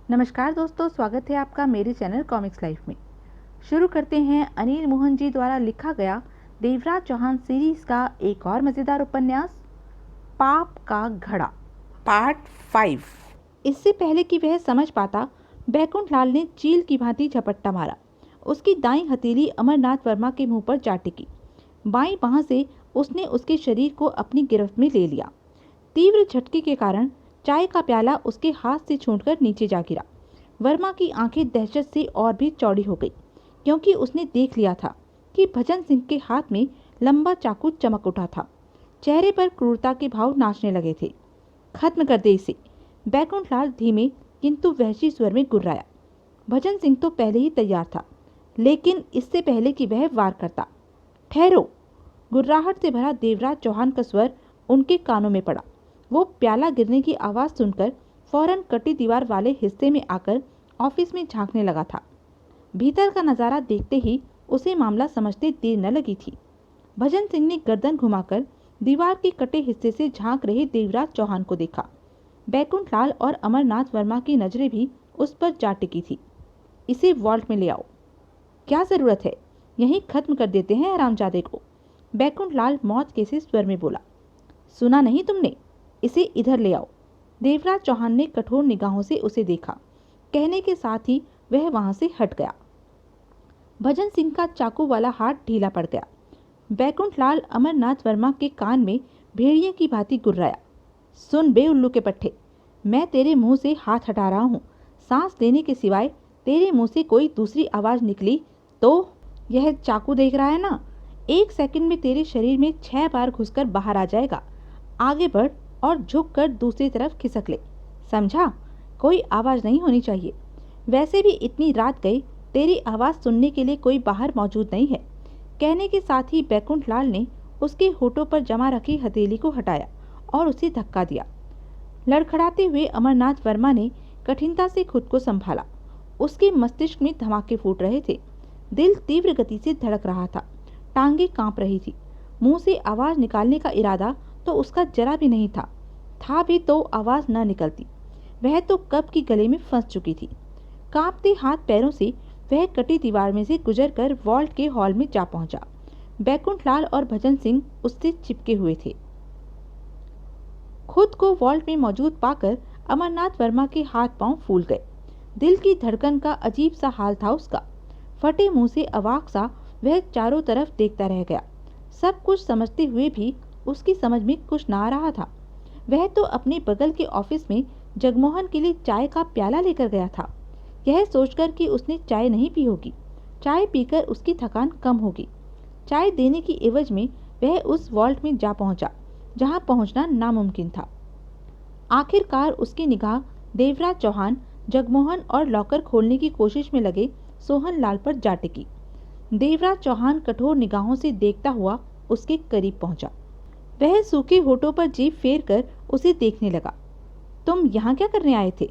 नमस्कार दोस्तों, स्वागत है आपका मेरे चैनल कॉमिक्स लाइफ में। शुरू करते हैं अनिल मोहन जी द्वारा लिखा गया देवराज चौहान सीरीज का एक और मज़ेदार उपन्यास पाप का घड़ा पार्ट 5। इससे पहले कि वह समझ पाता, बैकुंठ लाल ने चील की भांति झपट्टा मारा। उसकी दाईं हथेली अमरनाथ वर्मा के मुंह पर जा टिकी। बाईं बांह से उसने उसके शरीर को अपनी गिरफ्त में ले लिया। तीव्र झटके के कारण चाय का प्याला उसके हाथ से छूटकर नीचे जा गिरा। वर्मा की आंखें दहशत से और भी चौड़ी हो गई, क्योंकि उसने देख लिया था कि भजन सिंह के हाथ में लंबा चाकू चमक उठा था। चेहरे पर क्रूरता के भाव नाचने लगे थे। खत्म कर दे इसे, बैकुंठ लाल धीमे किंतु वहशी स्वर में गुर्राया। भजन सिंह तो पहले ही तैयार था, लेकिन इससे पहले कि वह वार करता, ठहरो। गुर्राहट से भरा देवराज चौहान का स्वर उनके कानों में पड़ा। वो प्याला गिरने की आवाज़ सुनकर फौरन कटी दीवार वाले हिस्से में आकर ऑफिस में झांकने लगा था। भीतर का नज़ारा देखते ही उसे मामला समझते देर न लगी थी। भजन सिंह ने गर्दन घुमाकर दीवार के कटे हिस्से से झांक रहे देवराज चौहान को देखा। बैकुंठ लाल और अमरनाथ वर्मा की नजरें भी उस पर जा टिकी थी। इसे वॉल्ट में ले आओ। क्या ज़रूरत है, यहीं खत्म कर देते हैं हरामजादे को, बैकुंठ लाल मौत के से स्वर में बोला। सुना नहीं तुमने, इसे इधर ले आओ। देवराज चौहान ने कठोर निगाहों से उसे देखा। कहने के साथ ही वह वहां से हट गया। भजन सिंह का चाकू वाला हाथ ढीला पड़ गया। बैकुंठ लाल अमरनाथ वर्मा के कान में भेड़िए की भांति गुर्राया। सुन बे उल्लू के पट्टे, मैं तेरे मुंह से हाथ हटा रहा हूँ। सांस लेने के सिवाय तेरे मुंह से कोई दूसरी आवाज निकली तो यह चाकू देख रहा है ना, 1 सेकंड में तेरे शरीर में 6 बार घुसकर बाहर आ जाएगा। आगे बढ़ और झुक कर दूसरी तरफ खिसक ले, समझा? कोई आवाज़ नहीं होनी चाहिए। वैसे भी इतनी रात गई, तेरी आवाज़ सुनने के लिए कोई बाहर मौजूद नहीं है। कहने के साथ ही बैकुंठ लाल ने उसके होठों पर जमा रखी हथेली को हटाया और उसे धक्का दिया। लड़खड़ाते हुए अमरनाथ वर्मा ने कठिनता से खुद को संभाला। उसके मस्तिष्क में धमाके फूट रहे थे। दिल तीव्र गति से धड़क रहा था। टांगे कांप रही थी। मुंह से आवाज़ निकालने का इरादा तो उसका जरा भी नहीं था भी तो आवाज न निकलती। वह तो कब की गले में फंस चुकी थी। कांपते हाथ पैरों से वह कटी दीवार में से गुजरकर वॉल्ट के हॉल में जा पहुंचा। बैकुंठ लाल और भजन सिंह उससे चिपके हुए थे। खुद को वॉल्ट में मौजूद पाकर अमरनाथ वर्मा के हाथ पांव फूल गए। दिल की धड़कन का अजीब सा हाल था उसका। फटे मुंह से अवाक सा वह चारों तरफ देखता रह गया। सब कुछ समझते हुए भी उसकी समझ में कुछ ना आ रहा था। वह तो अपने बगल के ऑफिस में जगमोहन के लिए चाय का प्याला लेकर गया था, यह सोचकर कि उसने चाय नहीं पी होगी। चाय पीकर उसकी थकान कम होगी। चाय देने की एवज में वह उस वॉल्ट में जा पहुंचा, जहां पहुंचना नामुमकिन था। आखिरकार उसकी निगाह देवराज चौहान, जगमोहन और लॉकर खोलने की कोशिश में लगे सोहन लाल पर जा टिकी। देवराज चौहान कठोर निगाहों से देखता हुआ उसके करीब पहुंचा। वह सूखे होठों पर जीभ फेर कर उसे देखने लगा। तुम यहाँ क्या करने आए थे?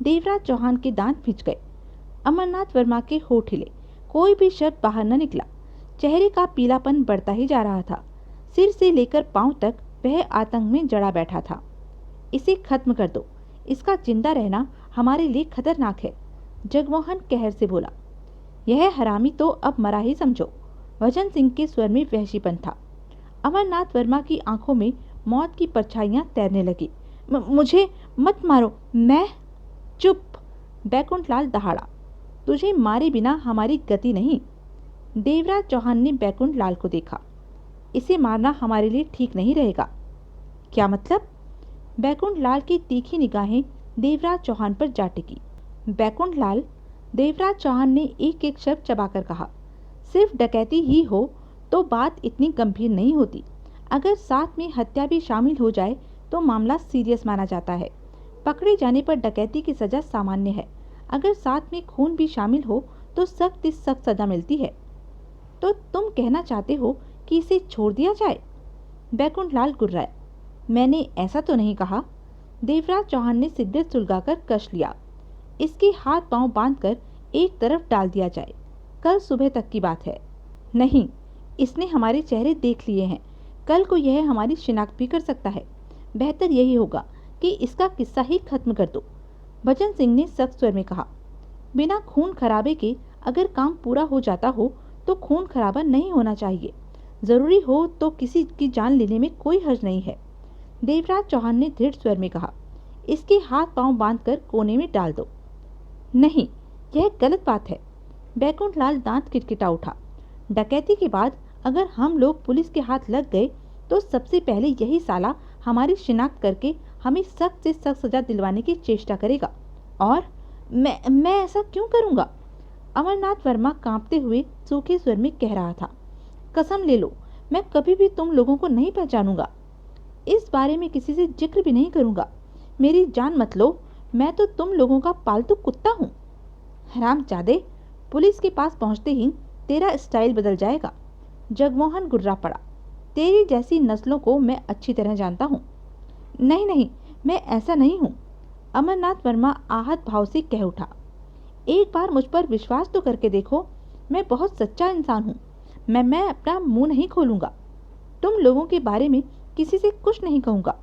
देवराज चौहान के दांत भिंच गए। अमरनाथ वर्मा के होठ हिले। कोई भी शब्द बाहर न निकला। चेहरे का पीलापन बढ़ता ही जा रहा था। सिर से लेकर पांव तक वह आतंक में जड़ा बैठा था। इसे खत्म कर दो, इसका जिंदा रहना हमारे लिए खतरनाक है, जगमोहन कहर से बोला। यह हरामी तो अब मरा ही समझो, भजन सिंह के स्वर में वहशीपन था। अमरनाथ वर्मा की आंखों में मौत की परछाइयां तैरने लगी। मुझे मत मारो, मैं। चुप, बैकुंठ लाल दहाड़ा। तुझे मारे बिना हमारी गति नहीं। देवराज चौहान ने बैकुंठ लाल को देखा। इसे मारना हमारे लिए ठीक नहीं रहेगा। क्या मतलब? बैकुंठ लाल की तीखी निगाहें देवराज चौहान पर जा टिकी। बैकुंठ लाल, देवराज चौहान ने एक एक शब्द चबाकर कहा, सिर्फ डकैती ही हो तो बात इतनी गंभीर नहीं होती। अगर साथ में हत्या भी शामिल हो जाए तो मामला सीरियस माना जाता है। पकड़े जाने पर डकैती की सजा सामान्य है। अगर साथ में खून भी शामिल हो तो सख्त से सख्त सजा मिलती है। तो तुम कहना चाहते हो कि इसे छोड़ दिया जाए? बैकुंठ लाल गुर्राया। मैंने ऐसा तो नहीं कहा। देवराज चौहान ने सिगरेट सुलगाकर कश लिया। इसके हाथ पांव बांधकर एक तरफ डाल दिया जाए, कल सुबह तक की बात है। नहीं, इसने हमारे चेहरे देख लिए हैं। कल को यह हमारी शिनाख्त भी कर सकता है। बेहतर यही होगा कि इसका किस्सा ही खत्म कर दो। भजन सिंह ने सख्त स्वर में कहा। बिना खून खराबे के अगर काम पूरा हो जाता हो तो खून खराबा नहीं होना चाहिए। जरूरी हो तो किसी की जान लेने में कोई हर्ज नहीं है। देवराज चौहान ने दृढ़ स्वर में कहा। इसके हाथ पांव बांधकर कोने में डाल दो। नहीं, यह गलत बात है। बैकुंठलाल दांत किटकिटा उठा। डकैती के बाद अगर हम लोग पुलिस के हाथ लग गए तो सबसे पहले यही साला हमारी शिनाख्त करके हमें सख्त से सख्त सजा दिलवाने की चेष्टा करेगा। और मैं ऐसा क्यों करूंगा? अमरनाथ वर्मा कांपते हुए सूखे स्वर में कह रहा था। कसम ले लो, मैं कभी भी तुम लोगों को नहीं पहचानूंगा। इस बारे में किसी से जिक्र भी नहीं करूंगा। मेरी जान मत लो, मैं तो तुम लोगों का पालतू कुत्ता हूँ। हरामजादे, पुलिस के पास पहुंचते ही तेरा स्टाइल बदल जाएगा। जगमोहन गुर्रा पड़ा। तेरी जैसी नस्लों को मैं अच्छी तरह जानता हूँ। नहीं नहीं, मैं ऐसा नहीं हूँ। अमरनाथ वर्मा आहत भाव से कह उठा। एक बार मुझ पर विश्वास तो करके देखो, मैं बहुत सच्चा इंसान हूँ। मैं अपना मुंह नहीं खोलूंगा। तुम लोगों के बारे में किसी से कुछ नहीं कहूँगा।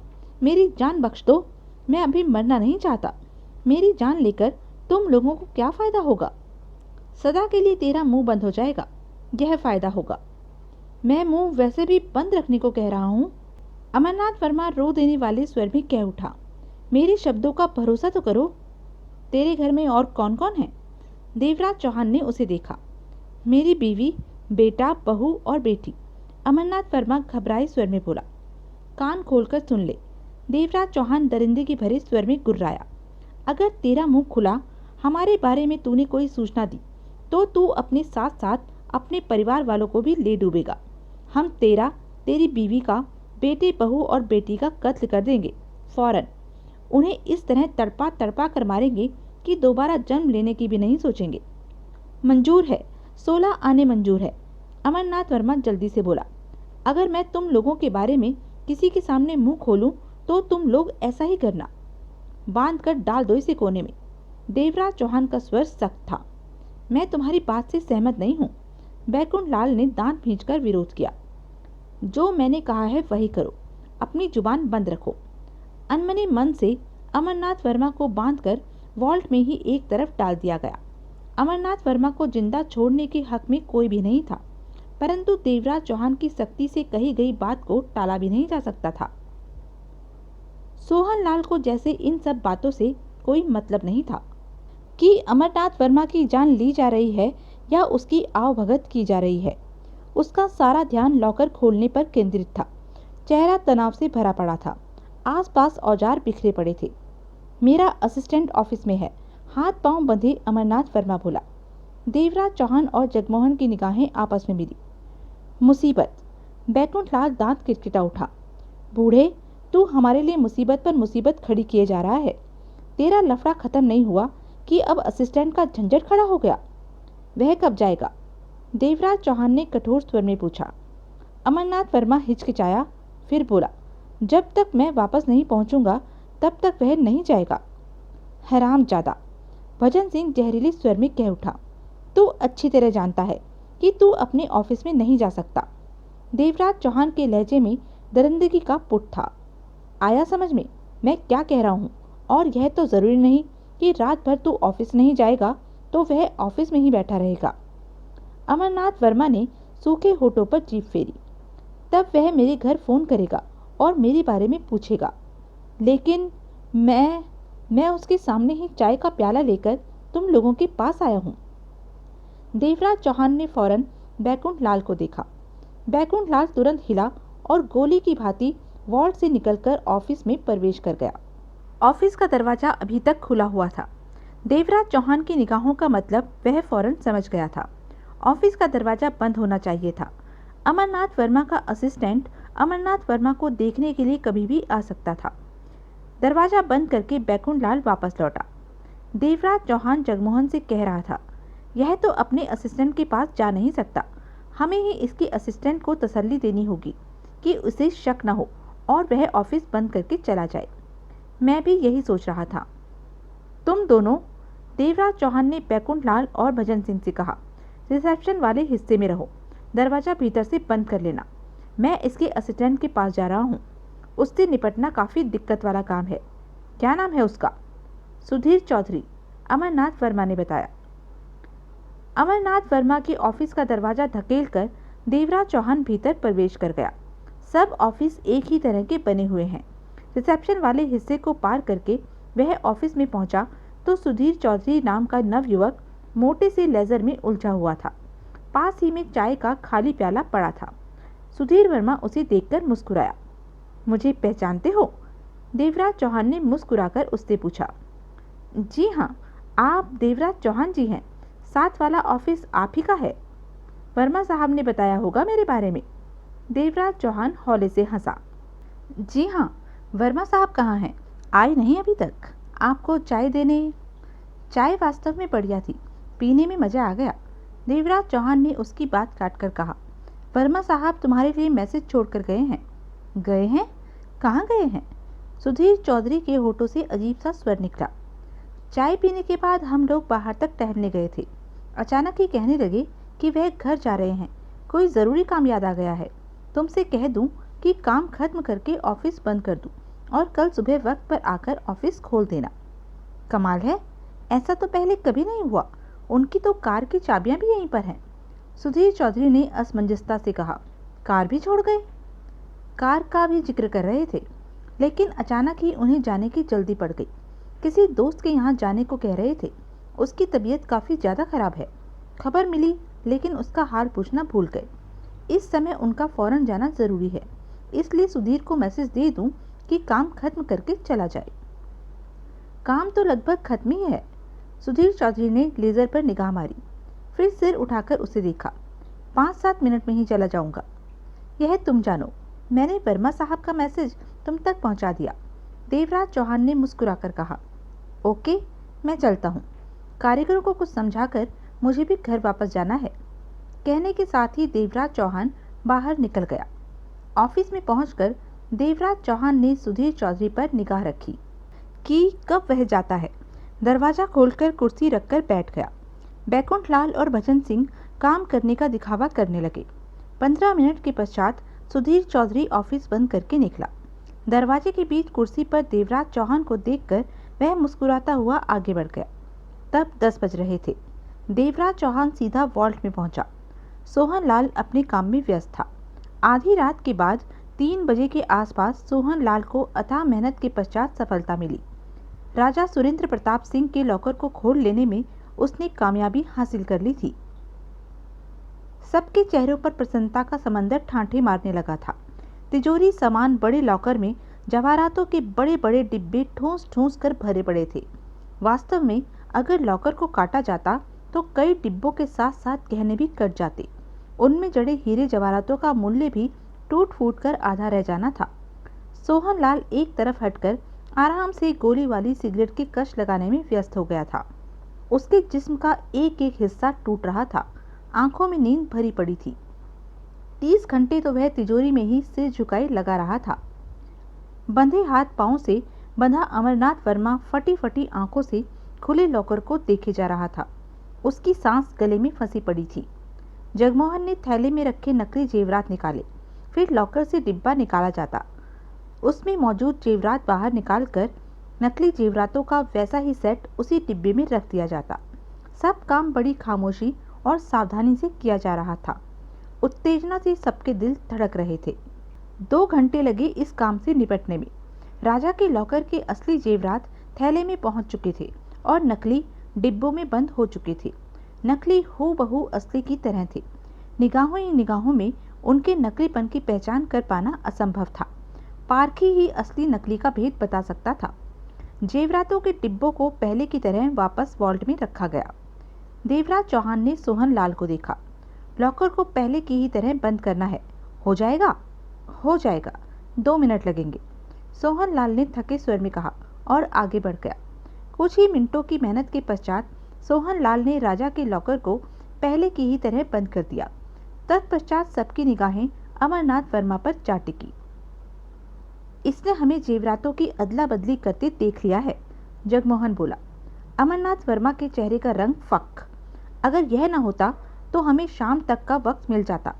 मेरी जान बख्श दो, मैं अभी मरना नहीं चाहता। मेरी जान लेकर तुम लोगों को क्या फ़ायदा होगा? सदा के लिए तेरा मुंह बंद हो जाएगा, यह फ़ायदा होगा। मैं मुंह वैसे भी बंद रखने को कह रहा हूँ। अमरनाथ वर्मा रो देने वाले स्वर में कह उठा। मेरे शब्दों का भरोसा तो करो। तेरे घर में और कौन कौन है? देवराज चौहान ने उसे देखा। मेरी बीवी, बेटा, बहू और बेटी। अमरनाथ वर्मा घबराए स्वर में बोला। कान खोलकर सुन ले। देवराज चौहान दरिंदे के भरे स्वर में गुर्राया। अगर तेरा मुंह खुला, हमारे बारे में तूने कोई सूचना दी तो तू अपने साथ साथ अपने परिवार वालों को भी ले डूबेगा। हम तेरा, तेरी बीवी का, बेटे, बहू और बेटी का कत्ल कर देंगे फौरन। उन्हें इस तरह तड़पा तड़पा कर मारेंगे कि दोबारा जन्म लेने की भी नहीं सोचेंगे। मंजूर है, 16 आने मंजूर है। अमरनाथ वर्मा जल्दी से बोला। अगर मैं तुम लोगों के बारे में किसी के सामने मुंह खोलूं तो तुम लोग ऐसा ही करना। बांध कर डाल दो इसे कोने में। देवराज चौहान का स्वर सख्त था। मैं तुम्हारी बात से सहमत नहीं हूँ। बैकुंठलाल ने दांत भींचकर विरोध किया। जो मैंने कहा है वही करो, अपनी जुबान बंद रखो। अनमने मन से अमरनाथ वर्मा को बांधकर वॉल्ट में ही एक तरफ डाल दिया गया। अमरनाथ वर्मा को जिंदा छोड़ने के हक में कोई भी नहीं था, परंतु देवराज चौहान की सख्ती से कही गई बात को टाला भी नहीं जा सकता था। सोहनलाल को जैसे इन सब बातों से कोई मतलब नहीं था कि अमरनाथ वर्मा की जान ली जा रही है या उसकी आवभगत की जा रही है। उसका सारा ध्यान लॉकर खोलने पर केंद्रित था। चेहरा तनाव से भरा पड़ा था। आसपास औजार बिखरे पड़े थे। मेरा असिस्टेंट ऑफिस में है, हाथ पांव बंधे अमरनाथ वर्मा बोला। देवराज चौहान और जगमोहन की निगाहें आपस में मिली। मुसीबत। बैकुंठलाल दांत किटकिटा उठा। बूढ़े, तू हमारे लिए मुसीबत पर मुसीबत खड़ी किए जा रहा है। तेरा लफड़ा खत्म नहीं हुआ कि अब असिस्टेंट का झंझट खड़ा हो गया। वह कब जाएगा? देवराज चौहान ने कठोर स्वर में पूछा। अमरनाथ वर्मा हिचकिचाया, फिर बोला, जब तक मैं वापस नहीं पहुंचूंगा तब तक वह नहीं जाएगा। हरामजादा, भजन सिंह जहरीले स्वर में कह उठा। तू अच्छी तरह जानता है कि तू अपने ऑफिस में नहीं जा सकता। देवराज चौहान के लहजे में दरिंदगी का पुट था। आया समझ में मैं क्या कह रहा हूँ? और यह तो ज़रूरी नहीं कि रात भर तू ऑफिस नहीं जाएगा तो वह ऑफिस में ही बैठा रहेगा। अमरनाथ वर्मा ने सूखे होठों पर जीभ फेरी। तब वह मेरे घर फ़ोन करेगा और मेरे बारे में पूछेगा, लेकिन मैं उसके सामने ही चाय का प्याला लेकर तुम लोगों के पास आया हूँ। देवराज चौहान ने फौरन बैकुंठलाल को देखा। बैकुंठलाल तुरंत हिला और गोली की भांति वॉल्ट से निकलकर ऑफिस में प्रवेश कर गया। ऑफिस का दरवाजा अभी तक खुला हुआ था। देवराज चौहान की निगाहों का मतलब वह फौरन समझ गया था। ऑफिस का दरवाजा बंद होना चाहिए था। अमरनाथ वर्मा का असिस्टेंट अमरनाथ वर्मा को देखने के लिए कभी भी आ सकता था। दरवाजा बंद करके बैकुंठलाल वापस लौटा। देवराज चौहान जगमोहन से कह रहा था, यह तो अपने असिस्टेंट के पास जा नहीं सकता। हमें ही इसके असिस्टेंट को तसल्ली देनी होगी कि उसे शक न हो और वह ऑफिस बंद करके चला जाए। मैं भी यही सोच रहा था। तुम दोनों, देवराज चौहान ने बैकुंठलाल और भजन सिंह से कहा, रिसेप्शन वाले हिस्से में रहो, दरवाज़ा भीतर से बंद कर लेना। मैं इसके असिस्टेंट के पास जा रहा हूँ। उससे निपटना काफ़ी दिक्कत वाला काम है। क्या नाम है उसका? सुधीर चौधरी, अमरनाथ वर्मा ने बताया। अमरनाथ वर्मा के ऑफिस का दरवाजा धकेलकर देवराज चौहान भीतर प्रवेश कर गया। सब ऑफिस एक ही तरह के बने हुए हैं। रिसेप्शन वाले हिस्से को पार करके वह ऑफिस में पहुंचा तो सुधीर चौधरी नाम का नवयुवक मोटे से लेजर में उलझा हुआ था। पास ही में चाय का खाली प्याला पड़ा था। सुधीर वर्मा उसे देखकर मुस्कुराया। मुझे पहचानते हो? देवराज चौहान ने मुस्कुराकर उससे पूछा। जी हाँ, आप देवराज चौहान जी हैं। साथ वाला ऑफिस आप ही का है। वर्मा साहब ने बताया होगा मेरे बारे में। देवराज चौहान हौले से हंसा। जी हाँ, वर्मा साहब कहाँ हैं? आए नहीं अभी तक? आपको चाय देने? चाय वास्तव में बढ़िया थी, पीने में मजा आ गया। देवराज चौहान ने उसकी बात काटकर कहा। वर्मा साहब तुम्हारे लिए मैसेज छोड़कर गए हैं। गए हैं? कहाँ गए हैं? सुधीर चौधरी के होठों से अजीब सा स्वर निकला। चाय पीने के बाद हम लोग बाहर तक टहलने गए थे। अचानक ही कहने लगे कि वह घर जा रहे हैं। कोई ज़रूरी काम याद आ गया है। तुमसे कह दूं कि काम खत्म करके ऑफिस बंद कर दूं और कल सुबह वक्त पर आकर ऑफिस खोल देना। कमाल है, ऐसा तो पहले कभी नहीं हुआ। उनकी तो कार की चाबियां भी यहीं पर हैं। सुधीर चौधरी ने असमंजसता से कहा। कार भी छोड़ गए? कार का भी जिक्र कर रहे थे, लेकिन अचानक ही उन्हें जाने की जल्दी पड़ गई। किसी दोस्त के यहाँ जाने को कह रहे थे। उसकी तबीयत काफ़ी ज़्यादा खराब है। खबर मिली, लेकिन उसका हाल पूछना भूल गए। इस समय उनका फौरन जाना ज़रूरी है, इसलिए सुधीर को मैसेज दे दूं कि काम खत्म करके चला जाए। काम तो लगभग खत्म ही है। सुधीर चौधरी ने लेजर पर निगाह मारी, फिर सिर उठाकर उसे देखा। 5-7 मिनट में ही चला जाऊंगा। यह तुम जानो, मैंने वर्मा साहब का मैसेज तुम तक पहुंचा दिया। देवराज चौहान ने मुस्कुराकर कहा। ओके, मैं चलता हूँ। कारीगरों को कुछ समझाकर मुझे भी घर वापस जाना है। कहने के साथ ही देवराज चौहान बाहर निकल गया। ऑफिस में पहुंचकर देवराज चौहान ने सुधीर चौधरी पर निगाह रखी कि कब वह जाता है। दरवाजा खोलकर कुर्सी रखकर बैठ गया। बैकुंठ लाल और भजन सिंह काम करने का दिखावा करने लगे। 15 मिनट के पश्चात सुधीर चौधरी ऑफिस बंद करके निकला। दरवाजे के बीच कुर्सी पर देवराज चौहान को देखकर वह मुस्कुराता हुआ आगे बढ़ गया। तब 10 बज रहे थे। देवराज चौहान सीधा वॉल्ट में पहुंचा। सोहन लाल अपने काम में व्यस्त था। आधी रात के बाद 3 बजे के आसपास सोहन लाल को अथाह मेहनत के पश्चात सफलता मिली। राजा सुरेंद्र प्रताप सिंह के लॉकर को खोल लेने में उसने कामयाबी हासिल कर ली थी। सबके चेहरों पर प्रसन्नता का समंदर ठाठे मारने लगा था। तिजोरी सामान बड़े लॉकर में जवाहरातों के बड़े बड़े डिब्बे ठूंस ठूंस कर भरे पड़े थे। वास्तव में अगर लॉकर को काटा जाता तो कई डिब्बों के साथ साथ गहने भी कट जाते। उनमें जड़े हीरे जवाहरातों का मूल्य भी टूट फूट कर आधा रह जाना था। सोहन लाल एक तरफ हटकर आराम से गोली वाली सिगरेट की कश लगाने में व्यस्त हो गया था। उसके जिस्म का एक एक हिस्सा टूट रहा था। आंखों में नींद भरी पड़ी थी। 30 घंटे तो वह तिजोरी में ही सिर झुकाए लगा रहा था। बंधे हाथ पांव से बंधा अमरनाथ वर्मा फटी फटी आंखों से खुले लॉकर को देखे जा रहा था। उसकी सांस गले में फंसी पड़ी थी। जगमोहन ने थैले में रखे नकली जेवरात निकाले। फिर लॉकर से डिब्बा निकाला जाता। उसमें मौजूद जेवरात बाहर निकालकर नकली जेवरातों का वैसा ही सेट उसी डिब्बे में रख दिया जाता। सब काम बड़ी खामोशी और सावधानी से किया जा रहा था। उत्तेजना से सबके दिल धड़क रहे थे। 2 घंटे लगे इस काम से निपटने में। राजा के लॉकर के असली जेवरात थैले में पहुंच चुके थे और नकली डिब्बों में बंद हो चुके थे। नकली हूबहू असली की तरह थे। निगाहों ही निगाहों में उनके नकलीपन की पहचान कर पाना असंभव था। पारखी ही असली नकली का भेद बता सकता था। जेवरातों के डिब्बों को पहले की तरह वापस वॉल्ट में रखा गया। देवराज चौहान ने सोहन लाल को देखा। लॉकर को पहले की ही तरह बंद करना है। हो जाएगा? हो जाएगा, 2 मिनट लगेंगे, सोहन लाल ने थके स्वर में कहा और आगे बढ़ गया। कुछ ही मिनटों की मेहनत के पश्चात सोहन लाल ने राजा के लॉकर को पहले की ही तरह बंद कर दिया। तत्पश्चात सबकी निगाहें अमरनाथ वर्मा पर जा टिकी। इसने हमें जेवरातों की अदला बदली करते देख लिया है, जगमोहन बोला। अमरनाथ वर्मा के चेहरे का रंग फक। अगर यह न होता तो हमें शाम तक का वक्त मिल जाता,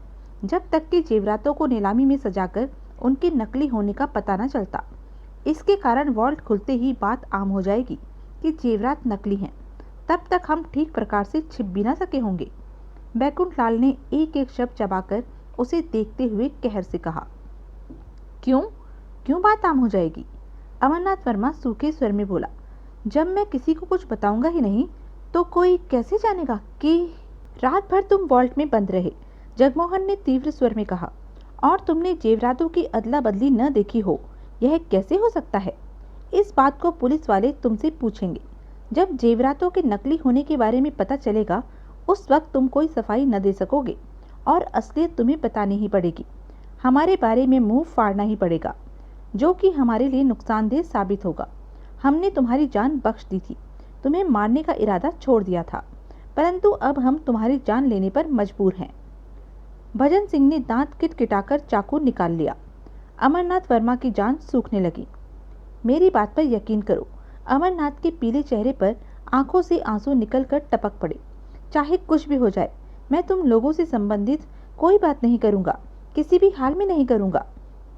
जब तक कि जेवरातों को नीलामी में सजाकर उनके नकली होने का पता न चलता। इसके कारण वॉल्ट खुलते ही बात आम हो जाएगी कि जेवरात नकली हैं, तब तक हम ठीक प्रकार से छिप भी ना सके होंगे। बैकुंठलाल ने एक एक शब्द चबाकर उसे देखते हुए कहर से कहा। क्यों क्यों बात आम हो जाएगी? अमरनाथ वर्मा सूखे स्वर में बोला। जब मैं किसी को कुछ बताऊंगा ही नहीं तो कोई कैसे जानेगा कि रात भर तुम वॉल्ट में बंद रहे, जगमोहन ने तीव्र स्वर में कहा, और तुमने जेवरातों की अदला बदली न देखी हो, यह कैसे हो सकता है? इस बात को पुलिस वाले तुमसे पूछेंगे। जब जेवरातों के नकली होने के बारे में पता चलेगा, उस वक्त तुम कोई सफाई न दे सकोगे और असलियत तुम्हें बतानी ही पड़ेगी। हमारे बारे में मुंह फाड़ना ही पड़ेगा, जो कि हमारे लिए नुकसानदेह साबित होगा। हमने तुम्हारी जान बख्श दी थी, तुम्हें मारने का इरादा छोड़ दिया था, परंतु अब हम तुम्हारी जान लेने पर मजबूर हैं। भजन सिंह ने दांत किटकिटाकर चाकू निकाल लिया। अमरनाथ वर्मा की जान सूखने लगी। मेरी बात पर यकीन करो। अमरनाथ के पीले चेहरे पर आंखों से आंसू निकलकर टपक पड़े। चाहे कुछ भी हो जाए, मैं तुम लोगों से संबंधित कोई बात नहीं करूंगा, किसी भी हाल में नहीं करूंगा।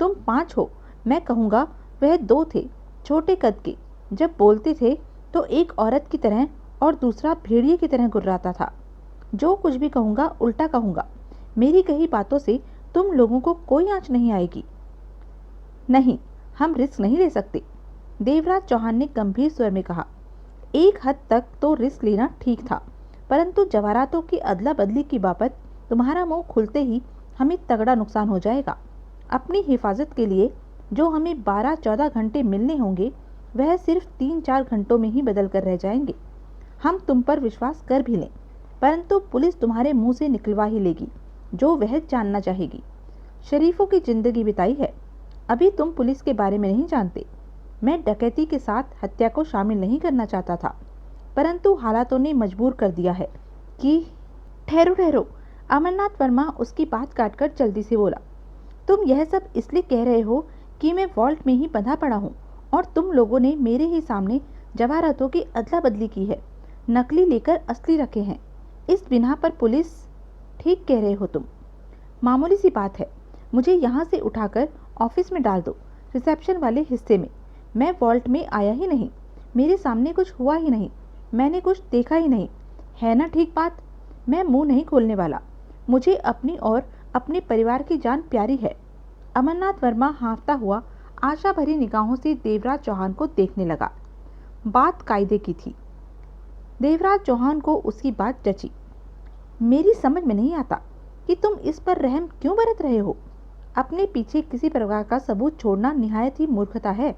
तुम 5 हो, मैं कहूँगा वह 2 थे, छोटे कद के। जब बोलते थे तो एक औरत की तरह और दूसरा भेड़िए की तरह गुर्राता था। जो कुछ भी कहूँगा उल्टा कहूँगा। मेरी कही बातों से तुम लोगों को कोई आँच नहीं आएगी। नहीं, हम रिस्क नहीं ले सकते, देवराज चौहान ने गंभीर स्वर में कहा। एक हद तक तो रिस्क लेना ठीक था, परंतु जवाहरातों की अदला बदली की बाबत तुम्हारा मुंह खुलते ही हमें तगड़ा नुकसान हो जाएगा। अपनी हिफाजत के लिए जो हमें 12-14 घंटे मिलने होंगे, वह सिर्फ 3-4 घंटों में ही बदल कर रह जाएंगे। हम तुम पर विश्वास कर भी लें, परंतु पुलिस तुम्हारे मुंह से निकलवा ही लेगी जो वह जानना चाहेगी। शरीफों की जिंदगी बिताई है, अभी तुम पुलिस के बारे में नहीं जानते। मैं डकैती के साथ हत्या को शामिल नहीं करना चाहता था, परंतु हालातों ने मजबूर कर दिया है कि ठहरो ठहरो, अमरनाथ वर्मा उसकी बात काटकर जल्दी से बोला। तुम यह सब इसलिए कह रहे हो कि मैं वॉल्ट में ही बंधा पड़ा हूँ और तुम लोगों ने मेरे ही सामने जवाहरातों की अदला बदली की है, नकली लेकर असली रखे हैं। इस बिना पर पुलिस। ठीक कह रहे हो तुम। मामूली सी बात है, मुझे यहाँ से उठाकर ऑफिस में डाल दो, रिसेप्शन वाले हिस्से में। मैं वॉल्ट में आया ही नहीं, मेरे सामने कुछ हुआ ही नहीं, मैंने कुछ देखा ही नहीं, है ना ठीक बात? मैं मुंह नहीं खोलने वाला। मुझे अपनी और अपने परिवार की जान प्यारी है। अमरनाथ वर्मा हाँफता हुआ आशा भरी निगाहों से देवराज चौहान को देखने लगा। बात कायदे की थी। देवराज चौहान को उसकी बात जची। मेरी समझ में नहीं आता कि तुम इस पर रहम क्यों बरत रहे हो। अपने पीछे किसी प्रकार का सबूत छोड़ना निहायत ही मूर्खता है।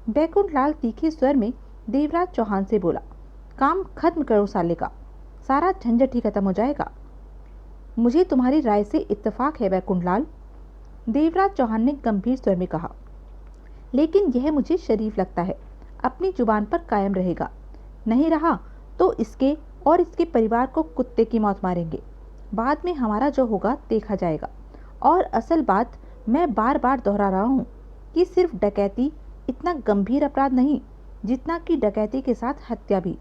बैकुंठलाल तीखे स्वर में देवराज चौहान से बोला। काम खत्म करो साले का, सारा झंझट ही खत्म हो जाएगा। मुझे तुम्हारी राय से इत्तेफाक है बैकुंठलाल, देवराज चौहान ने गंभीर स्वर में कहा, लेकिन यह मुझे शरीफ लगता है। अपनी जुबान पर कायम रहेगा, नहीं रहा तो इसके और इसके परिवार को कुत्ते की मौत मारेंगे। बाद में हमारा जो होगा देखा जाएगा। और असल बात मैं बार बार दोहरा रहा हूँ कि सिर्फ डकैती इतना गंभीर अपराध नहीं जितना कि डकैती के साथ हत्या भी।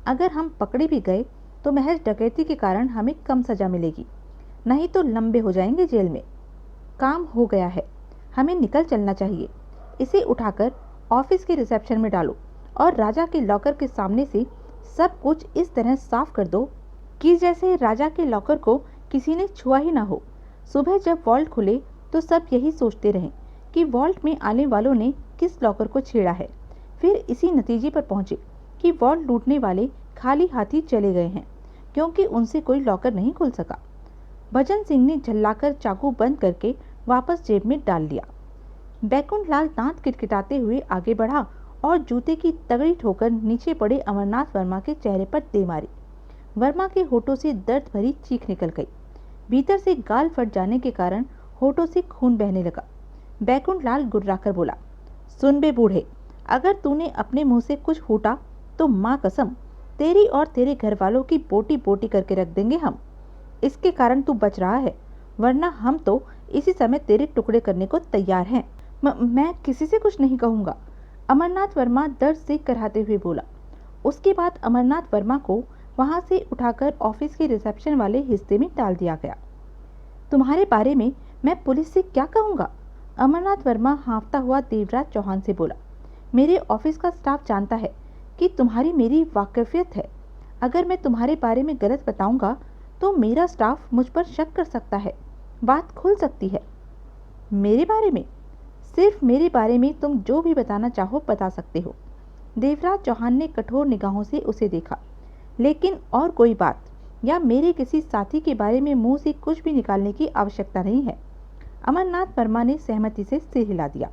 अगर हम पकड़े भी गए तो महज डकैती के कारण हमें कम सजा मिलेगी, नहीं तो लंबे हो जाएंगे जेल में। काम हो गया है, हमें निकल चलना चाहिए। इसे उठाकर ऑफिस के रिसेप्शन में डालो और राजा के लॉकर के सामने से सब कुछ इस तरह साफ कर दो कि जैसे राजा के लॉकर को किसी ने छुआ ही ना हो। सुबह जब वॉल्ट खुले तो सब यही सोचते रहें कि वॉल्ट में आने वालों ने किस लॉकर को छेड़ा है, फिर इसी नतीजे पर पहुंचे कि वॉल्ट लूटने वाले खाली हाथी चले गए हैं, क्योंकि उनसे कोई लॉकर नहीं खुल सका। भजन सिंह ने झल्लाकर चाकू बंद करके वापस जेब में डाल लिया। बैकुंठलाल दांत किटकिटाते हुए आगे बढ़ा और जूते की तगड़ी ठोकर नीचे पड़े अमरनाथ वर्मा के चेहरे पर दे मारी। वर्मा के होठों से दर्द भरी चीख निकल गई। भीतर से गाल फट जाने के कारण होठों से खून बहने लगा। बैकुंठलाल गुर्राकर बोला, सुन बे बूढ़े, अगर तूने अपने मुंह से कुछ फूटा तो माँ कसम तेरी और तेरे घर वालों की बोटी बोटी करके रख देंगे हम। इसके कारण तू बच रहा है, वरना हम तो इसी समय तेरे टुकड़े करने को तैयार हैं। मैं किसी से कुछ नहीं कहूँगा, अमरनाथ वर्मा दर्द से कराहते हुए बोला। उसके बाद अमरनाथ वर्मा को वहाँ से उठाकर ऑफिस के रिसेप्शन वाले हिस्से में डाल दिया गया। तुम्हारे बारे में मैं पुलिस से क्या कहूँगा, अमरनाथ वर्मा हाँफता हुआ देवराज चौहान से बोला। मेरे ऑफिस का स्टाफ जानता है कि तुम्हारी मेरी वाकफियत है। अगर मैं तुम्हारे बारे में गलत बताऊंगा तो मेरा स्टाफ मुझ पर शक कर सकता है, बात खुल सकती है। मेरे बारे में? सिर्फ मेरे बारे में तुम जो भी बताना चाहो बता सकते हो। देवराज चौहान ने कठोर निगाहों से उसे देखा। लेकिन और कोई बात या मेरे किसी साथी के बारे में मुंह से कुछ भी निकालने की आवश्यकता नहीं है। अमरनाथ वर्मा ने सहमति से सिर हिला दिया।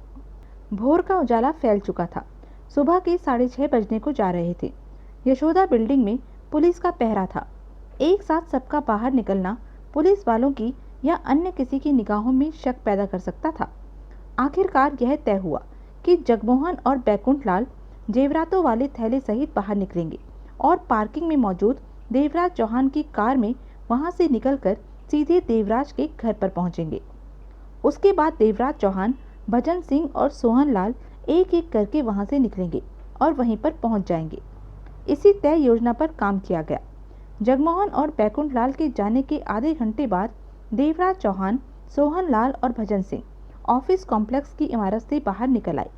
भोर का उजाला फैल चुका था। सुबह के 6:30 बजने को जा रहे थे। यशोदा बिल्डिंग में पुलिस का पहरा था। एक साथ सबका बाहर निकलना पुलिस वालों की या अन्य किसी की निगाहों में शक पैदा कर सकता था। आखिरकार यह तय हुआ कि जगमोहन और बैकुंठ लाल जेवरातों वाले थैले सहित बाहर निकलेंगे और पार्किंग में मौजूद देवराज चौहान की कार में वहां से निकलकर सीधे देवराज के घर पर पहुंचेंगे। उसके बाद देवराज चौहान, भजन सिंह और सोहन लाल एक एक करके वहां से निकलेंगे और वहीं पर पहुंच जाएंगे। इसी तय योजना पर काम किया गया। जगमोहन और बैकुंठ लाल के जाने के आधे घंटे बाद देवराज चौहान, सोहन लाल और भजन सिंह ऑफिस कॉम्प्लेक्स की इमारत से बाहर निकल आए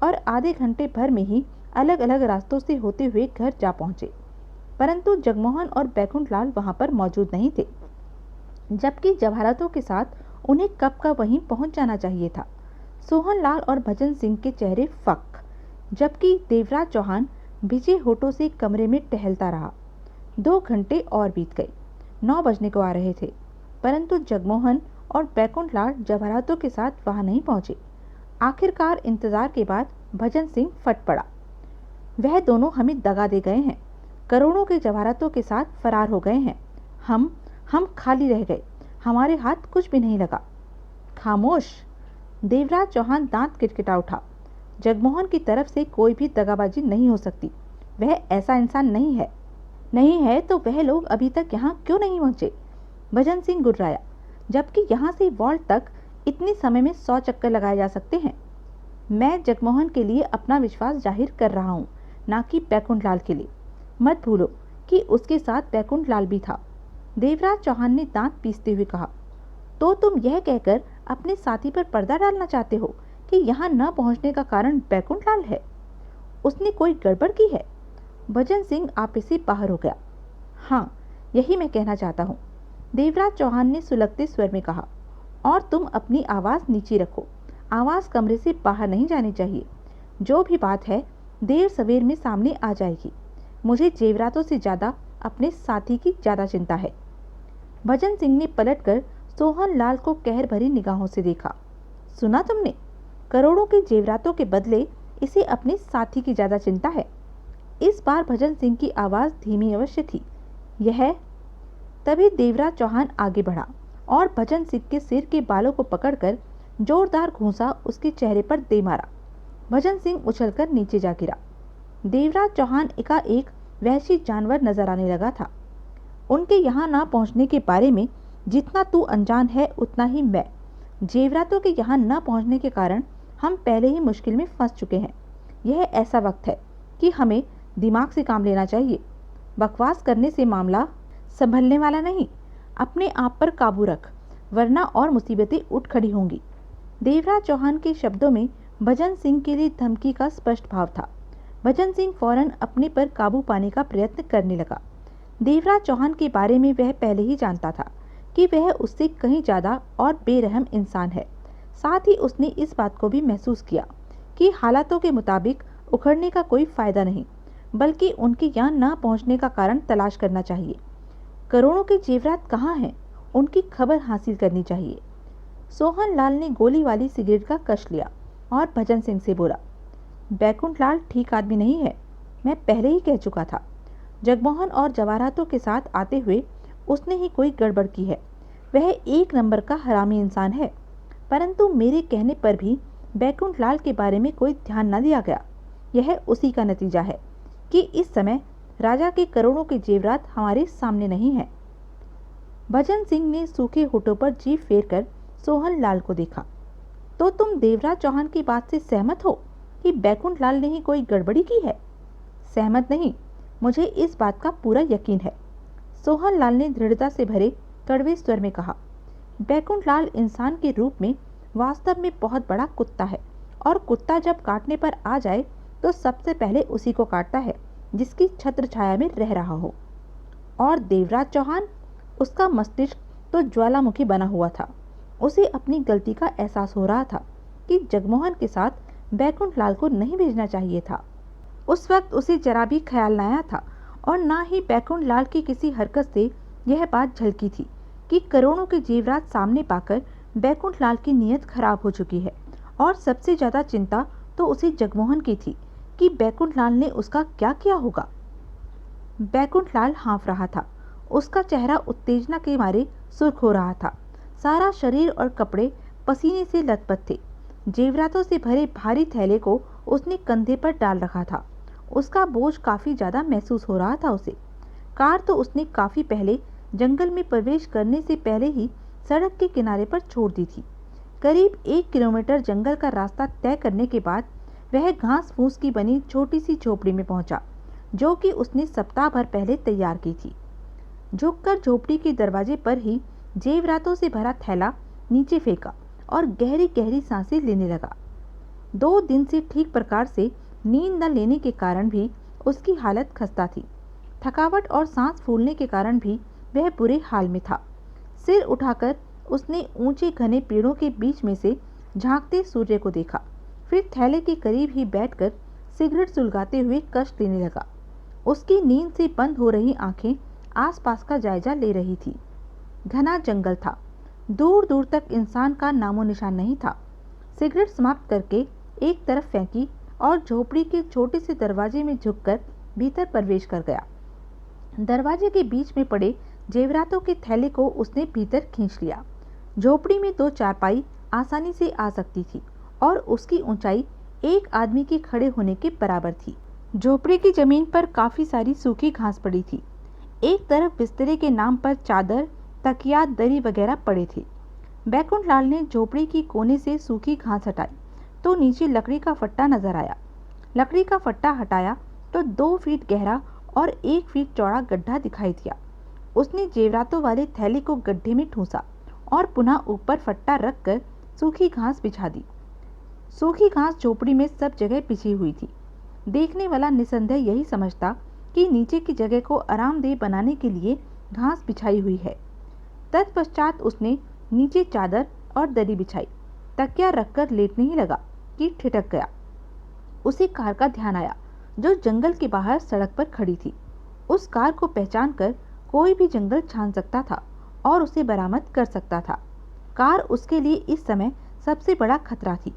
और आधे घंटे भर में ही अलग अलग रास्तों से होते हुए घर जा पहुंचे। परंतु जगमोहन और बैकुंठ लाल वहां पर मौजूद नहीं थे, जबकि जवाहरातों के साथ उन्हें कब का वहीं पहुंच जाना चाहिए था। सोहन लाल और भजन सिंह के चेहरे फक, जबकि देवराज चौहान भिजे होठों से कमरे में टहलता रहा। 2 घंटे और बीत गए। 9 बजने को आ रहे थे, परंतु जगमोहन और बैकुंठ लाल जवाहरातों के साथ वहां नहीं पहुंचे। आखिरकार इंतजार के बाद भजन सिंह फट पड़ा। वह दोनों हमें दगा दे गए हैं, करोड़ों के जवाहरातों के साथ फरार हो गए हैं। हम खाली रह गए, हमारे हाथ कुछ भी नहीं लगा। खामोश! देवराज चौहान दांत किटकिटा उठा। जगमोहन की तरफ से कोई भी दगाबाजी नहीं हो सकती। वह ऐसा इंसान नहीं है। नहीं है तो वह लोग अभी तक यहाँ क्यों नहीं पहुंचे? भजन सिंह गुर्राया। जबकि यहाँ से वॉल्ट तक इतने समय में 100 चक्कर लगाए जा सकते हैं। मैं जगमोहन के लिए अपना विश्वास जाहिर कर रहा हूँ, ना कि बैकुंठ लाल के लिए। मत भूलो कि उसके साथ बैकुंठ लाल भी था। देवराज चौहान ने दांत पीसते हुए कहा। तो तुम यह कहकर अपने साथी पर पर्दा डालना चाहते हो कि यहाँ न पहुँचने का कारण बैकुंठ लाल है? उसने कोई गड़बड़ की है? भजन सिंह आपे से बाहर हो गया। हाँ, यही मैं कहना चाहता हूँ, देवराज चौहान ने सुलगते स्वर में कहा। और तुम अपनी आवाज़ नीचे रखो। आवाज़ कमरे से बाहर नहीं जानी चाहिए। जो भी बात है देर सवेर में सामने आ जाएगी। मुझे जेवरातों से ज़्यादा अपने साथी की ज़्यादा चिंता है। भजन सिंह ने पलटकर सोहन लाल को कहर भरी निगाहों से देखा। सुना तुमने? करोड़ों के जेवरातों के बदले इसे अपने साथी की ज़्यादा चिंता है। इस बार भजन सिंह की आवाज़ धीमी अवश्य थी। यह तभी देवराज चौहान आगे बढ़ा और भजन सिंह के सिर के बालों को पकड़कर जोरदार घूंसा उसके चेहरे पर दे मारा। भजन सिंह उछलकर नीचे जा गिरा। देवराज चौहान एकाएक वहशी जानवर नजर आने लगा था। उनके यहाँ ना पहुँचने के बारे में जितना तू अनजान है उतना ही मैं। जेवरातों के यहाँ न पहुँचने के कारण हम पहले ही मुश्किल में फंस चुके हैं। यह ऐसा वक्त है कि हमें दिमाग से काम लेना चाहिए। बकवास करने से मामला संभलने वाला नहीं। अपने आप पर काबू रख, वरना और मुसीबतें उठ खड़ी होंगी। देवराज चौहान के शब्दों में भजन सिंह के लिए धमकी का स्पष्ट भाव था। भजन सिंह फौरन अपने पर काबू पाने का प्रयत्न करने लगा। देवराज चौहान के बारे में वह पहले ही जानता था कि वह उससे कहीं ज़्यादा और बेरहम इंसान है। साथ ही उसने इस बात को भी महसूस किया कि हालातों के मुताबिक उखड़ने का कोई फ़ायदा नहीं, बल्कि उनके यहाँ ना पहुँचने का कारण तलाश करना चाहिए। करोड़ों के जेवरात कहाँ हैं, उनकी खबर हासिल करनी चाहिए। सोहन लाल ने गोली वाली सिगरेट का कश लिया और भजन सिंह से बोला, बैकुंठ लाल ठीक आदमी नहीं है, मैं पहले ही कह चुका था। जगमोहन और जवाहरातों के साथ आते हुए उसने ही कोई गड़बड़ की है। वह 1 नंबर का हरामी इंसान है। परंतु मेरे कहने पर भी बैकुंठ लाल के बारे में कोई ध्यान न दिया गया। यह उसी का नतीजा है कि इस समय राजा के करोड़ों के जेवरात हमारे सामने नहीं हैं। भजन सिंह ने सूखे होठों पर जीभ फेर कर सोहन लाल को देखा। तो तुम देवराज चौहान की बात से सहमत हो कि बैकुंठ लाल ने ही कोई गड़बड़ी की है? सहमत नहीं, मुझे इस बात का पूरा यकीन है, सोहन लाल ने दृढ़ता से भरे कड़वे स्वर में कहा। बैकुंठ लाल इंसान के रूप में वास्तव में बहुत बड़ा कुत्ता है, और कुत्ता जब काटने पर आ जाए तो सबसे पहले उसी को काटता है जिसकी छत्र छाया में रह रहा हो। और देवराज चौहान, उसका मस्तिष्क तो ज्वालामुखी बना हुआ था। उसे अपनी गलती का एहसास हो रहा था कि जगमोहन के साथ बैकुंठ लाल को नहीं भेजना चाहिए था। उस वक्त उसे जरा भी ख्याल न आया था और ना ही बैकुंठ लाल की किसी हरकत से यह बात झलकी थी कि करोड़ों के जेवरात सामने पाकर बैकुंठ लाल की नीयत खराब हो चुकी है। और सबसे ज्यादा चिंता तो उसे जगमोहन की थी कि बैकुंठ लाल ने उसका क्या किया होगा। बैकुंठ लाल हाँफ रहा था। उसका चेहरा उत्तेजना के मारे सुर्ख हो रहा था। सारा शरीर और कपड़े पसीने से लथपथ थे। जेवरातों से भरे भारी थैले को उसने कंधे पर डाल रखा था। उसका बोझ काफी ज्यादा महसूस हो रहा था उसे। कार तो उसने काफी पहले जंगल में प्रवेश करने से पहले ही सड़क के किनारे पर छोड़ दी थी। करीब 1 किलोमीटर जंगल का रास्ता तय करने के बाद वह घास फूस की बनी छोटी सी झोपड़ी में पहुंचा, जो कि उसने सप्ताह भर पहले तैयार की थी। झुककर झोपड़ी के दरवाजे पर ही जेवरातों से भरा थैला नीचे फेंका और गहरी गहरी सांसें लेने लगा। 2 दिन से ठीक प्रकार से नींद न लेने के कारण भी उसकी हालत खस्ता थी। थकावट और सांस फूलने के कारण भी वह बुरे हाल में था। सिर उठाकर उसने ऊंचे घने पेड़ों के बीच में से झांकते सूर्य को देखा, फिर थैले के करीब ही बैठकर सिगरेट सुलगाते हुए कष्ट लेने लगा। उसकी नींद से बंद हो रही आंखें आसपास का जायजा ले रही थी। घना जंगल था, दूर दूर तक इंसान का नामो निशान नहीं था। सिगरेट समाप्त करके एक तरफ फेंकी और झोपड़ी के छोटे से दरवाजे में झुककर भीतर प्रवेश कर गया। दरवाजे के बीच में पड़े जेवरातों के थैले को उसने भीतर खींच लिया। झोपड़ी में 2 चारपाई आसानी से आ सकती थी और उसकी ऊंचाई एक आदमी के खड़े होने के बराबर थी। झोपड़ी की जमीन पर काफी सारी सूखी घास पड़ी थी। एक तरफ बिस्तरे के नाम पर चादर, तकिया, दरी वगैरह पड़े थे। बैकुंठ लाल ने झोपड़ी की कोने से सूखी घास हटाई तो नीचे लकड़ी का फट्टा नजर आया। लकड़ी का फट्टा हटाया तो 2 फीट गहरा और 1 फीट चौड़ा गड्ढा दिखाई दिया। उसने जेवरातों वाले थैले को गड्ढे में ठूंसा और पुनः ऊपर फट्टा रखकर सूखी घास बिछा दी। सूखी घास झोपड़ी में सब जगह बिछी हुई थी। देखने वाला निसंदेह यही समझता कि नीचे की जगह को आरामदेह बनाने के लिए घास बिछाई हुई है। तत्पश्चात उसने नीचे चादर और दरी बिछाई। तकिया रखकर लेटने ही लगा कि ठिठक गया। उसे कार का ध्यान आया जो जंगल के बाहर सड़क पर खड़ी थी। उस कार को पहचान कर कोई भी जंगल छान सकता था और उसे बरामद कर सकता था। कार उसके लिए इस समय सबसे बड़ा खतरा थी।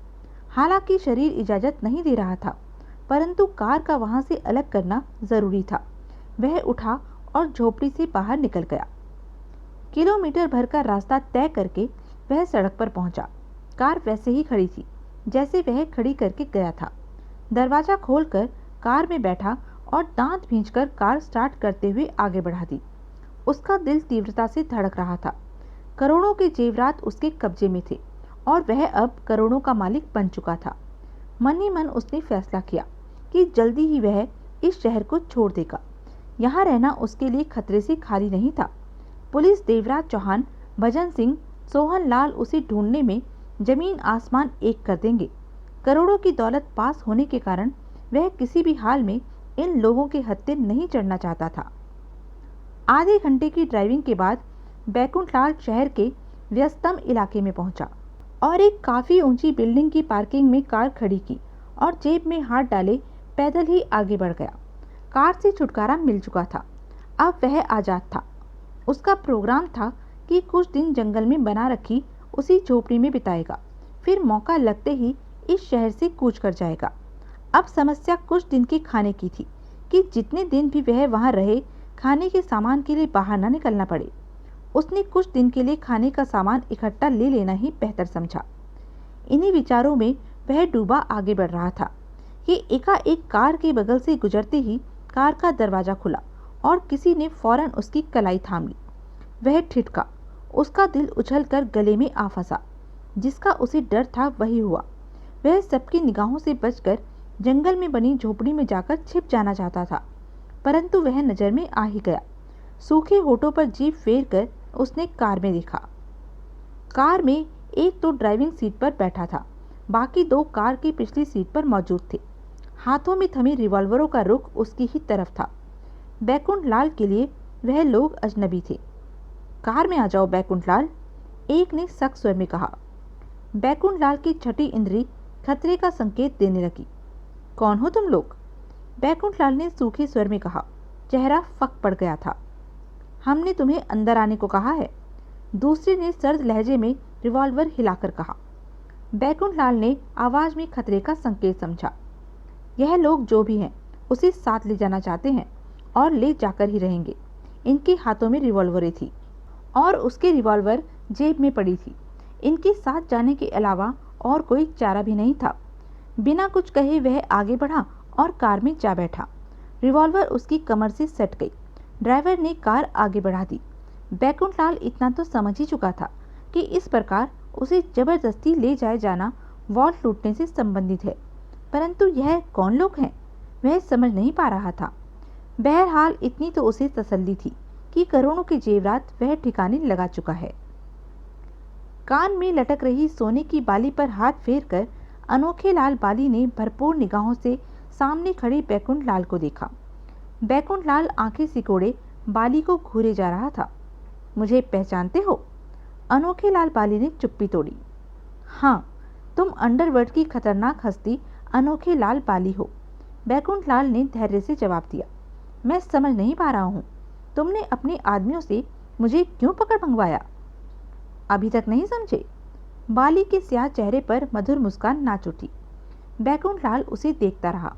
हालांकि शरीर इजाजत नहीं दे रहा था, परंतु कार का वहां से अलग करना जरूरी था। वह उठा और झोपड़ी से बाहर निकल गया। किलोमीटर भर का रास्ता तय करके वह सड़क पर पहुंचा। कार वैसे ही खड़ी थी जैसे वह खड़ी करके गया था। दरवाजा खोलकर कार में बैठा और दांत भींचकर कार स्टार्ट करते हुए आगे बढ़ा दी। उसका दिल तीव्रता से धड़क रहा था। करोड़ों के जेवरात उसके कब्जे में थे और वह अब करोड़ों का मालिक बन चुका था। मन ही मन उसने फैसला किया कि जल्दी ही वह इस शहर को छोड़ देगा। यहाँ रहना उसके लिए खतरे से खाली नहीं था। पुलिस, देवराज चौहान, भजन सिंह, सोहन लाल उसे ढूंढने में जमीन आसमान एक कर देंगे। करोड़ों की दौलत पास होने के कारण वह किसी भी हाल में इन लोगों के हत्थे नहीं चढ़ना चाहता था। आधे घंटे की ड्राइविंग के बाद बैकुंठ लाल शहर के व्यस्तम इलाके में पहुंचा और एक काफी ऊंची बिल्डिंग की पार्किंग में कार खड़ी की और जेब में हाथ डाले पैदल ही आगे बढ़ गया। कार से छुटकारा मिल चुका था। अब वह आजाद था। उसका प्रोग्राम था कि कुछ दिन जंगल में बना रखी उसी झोपड़ी में बिताएगा, फिर मौका लगते ही इस शहर से कूच कर जाएगा। अब समस्या कुछ दिन के खाने की थी कि जितने दिन भी वह वहां रहे, खाने के सामान के लिए बाहर न निकलना पड़े। उसने कुछ दिन के लिए खाने का सामान इकट्ठा ले लेना ही बेहतर समझा। इन्हीं विचारों में वह डूबा आगे बढ़ रहा था कि एकाएक कार के बगल से गुजरते ही कार का दरवाजा खुला और किसी ने फौरन उसकी कलाई थाम ली। वह ठिठका। उसका दिल उछलकर गले में आ फंसा। जिसका उसे डर था वही हुआ। वह सबकी निगाहों से बचकर जंगल में बनी झोपड़ी में जाकर छिप जाना चाहता था, परंतु वह नजर में आ ही गया। सूखे होठों पर जीभ फेर कर उसने कार में देखा। कार में एक तो ड्राइविंग सीट पर बैठा था, बाकी 2 कार की पिछली सीट पर मौजूद थे। हाथों में थमे रिवॉल्वरों का रुख उसकी ही तरफ था। बैकुंठ लाल के लिए वह लोग अजनबी थे। कार में आ जाओ बैकुंठ लाल, एक ने सख्त स्वर में कहा। बैकुंठ लाल की छठी इंद्री खतरे का संकेत देने लगी। कौन हो तुम लोग? बैकुंठ लाल ने सूखे स्वर में कहा। चेहरा फक पड़ गया था। हमने तुम्हें अंदर आने को कहा है, दूसरे ने सर्द लहजे में रिवॉल्वर हिलाकर कहा। बैकुंठ लाल ने आवाज में खतरे का संकेत समझा। यह लोग जो भी हैं उसे साथ ले जाना चाहते हैं और ले जाकर ही रहेंगे। इनके हाथों में रिवॉल्वरें थी और उसके रिवॉल्वर जेब में पड़ी थी। इनके साथ जाने के अलावा और कोई चारा भी नहीं था। बिना कुछ कहे वह आगे बढ़ा और कार में जा बैठा। रिवॉल्वर उसकी कमर से सट गई। ड्राइवर ने कार आगे बढ़ा दी। बैकुंठ लाल इतना तो समझ ही चुका था कि इस प्रकार उसे जबरदस्ती ले जाए जाना वॉल्ट लूटने से संबंधित है, परंतु यह कौन लोग हैं वह समझ नहीं पा रहा था। बहरहाल इतनी तो उसे तसल्ली थी कि करोड़ों के जेवरात वह ठिकाने लगा चुका है। कान में लटक रही सोने की बाली पर हाथ फेरकर अनोखे लाल बाली ने भरपूर निगाहों से सामने खड़े बैकुंठ लाल को देखा। बैकुंठ लाल आंखें सिकोड़े बाली को घूरे जा रहा था। मुझे पहचानते हो? अनोखे लाल बाली ने चुप्पी तोड़ी। हाँ, तुम अंडरवर्ल्ड की खतरनाक हस्ती अनोखे लाल बाली हो, बैकुंठ लाल ने धैर्य से जवाब दिया। मैं समझ नहीं पा रहा हूँ, तुमने अपने आदमियों से मुझे क्यों पकड़ मंगवाया? अभी तक नहीं समझे? बाली के स्याह चेहरे पर मधुर मुस्कान नाच उठी। बैकुंठ लाल उसे देखता रहा।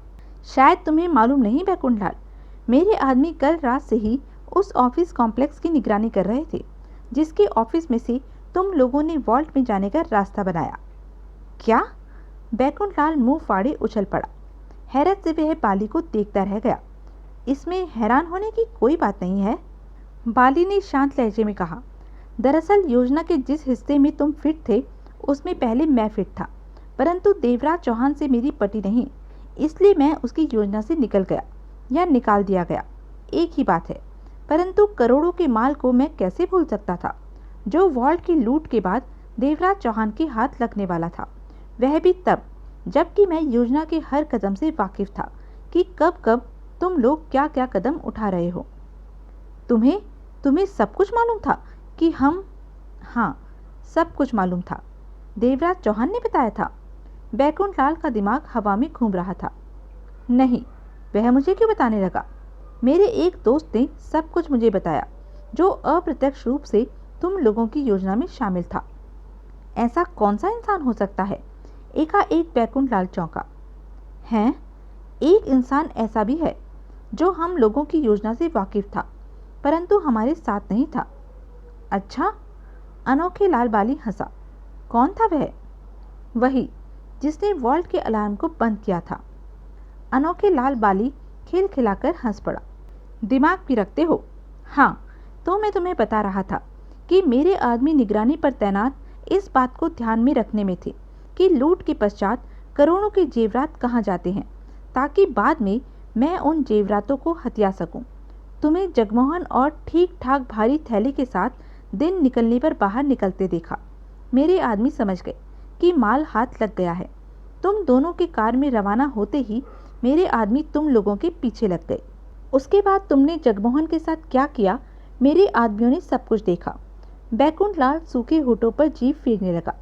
शायद तुम्हें मालूम नहीं बैकुंठ लाल, मेरे आदमी कल रात से ही उस ऑफिस कॉम्प्लेक्स की निगरानी कर रहे थे जिसके ऑफिस में से तुम लोगों ने वॉल्ट में जाने का रास्ता बनाया। क्या? बैकुंठ लाल मुंह फाड़े उछल पड़ा। हैरत से वह बाली को देखता रह गया। इसमें हैरान होने की कोई बात नहीं है, बाली ने शांत लहजे में कहा। दरअसल योजना के जिस हिस्से में तुम फिट थे उसमें पहले मैं फिट था, परंतु देवराज चौहान से मेरी पटी नहीं, इसलिए मैं उसकी योजना से निकल गया या निकाल दिया गया, एक ही बात है। परंतु करोड़ों के माल को मैं कैसे भूल सकता था जो वॉल्ट की लूट के बाद देवराज चौहान के हाथ लगने वाला था, वह भी तब जबकि मैं योजना के हर कदम से वाकिफ था कि कब कब तुम लोग क्या क्या कदम उठा रहे हो। तुम्हें सब कुछ मालूम था कि हम? हाँ, सब कुछ मालूम था। देवराज चौहान ने बताया था? बैकुंठ लाल का दिमाग हवा में घूम रहा था। नहीं, वह मुझे क्यों बताने लगा? मेरे एक दोस्त ने सब कुछ मुझे बताया जो अप्रत्यक्ष रूप से तुम लोगों की योजना में शामिल था। ऐसा कौन सा इंसान हो सकता है? एकाएक बैकुंठ लाल चौंका। हैं? एक इंसान ऐसा भी है जो हम लोगों की योजना से वाकिफ था परंतु हमारे साथ नहीं था। अच्छा? अनोखे लाल बाली हंसा। कौन था वह? वही जिसने वॉल्ट के अलार्म को बंद किया था। अनोखे लाल बाली खिलखिलाकर हंस पड़ा। दिमाग भी रखते हो? हाँ, तो मैं तुम्हें बता रहा था कि मेरे आदमी निगरानी पर तैनात इस बात को ध्यान में रखने में थे कि लूट के पश्चात करोड़ों के जेवरात कहाँ जाते हैं, ताकि बाद में मैं उन जेवरातों को हथिया सकूं। तुम्हें जगमोहन और ठीक ठाक भारी थैली के साथ दिन निकलने पर बाहर निकलते देखा। मेरे आदमी समझ गए कि माल हाथ लग गया है। तुम दोनों के कार में रवाना होते ही मेरे आदमी तुम लोगों के पीछे लग गए। उसके बाद तुमने जगमोहन के साथ क्या किया, मेरे आदमियों ने सब कुछ देखा। बैकुंठ लाल सूखे होठों पर जीभ फेरने लगा।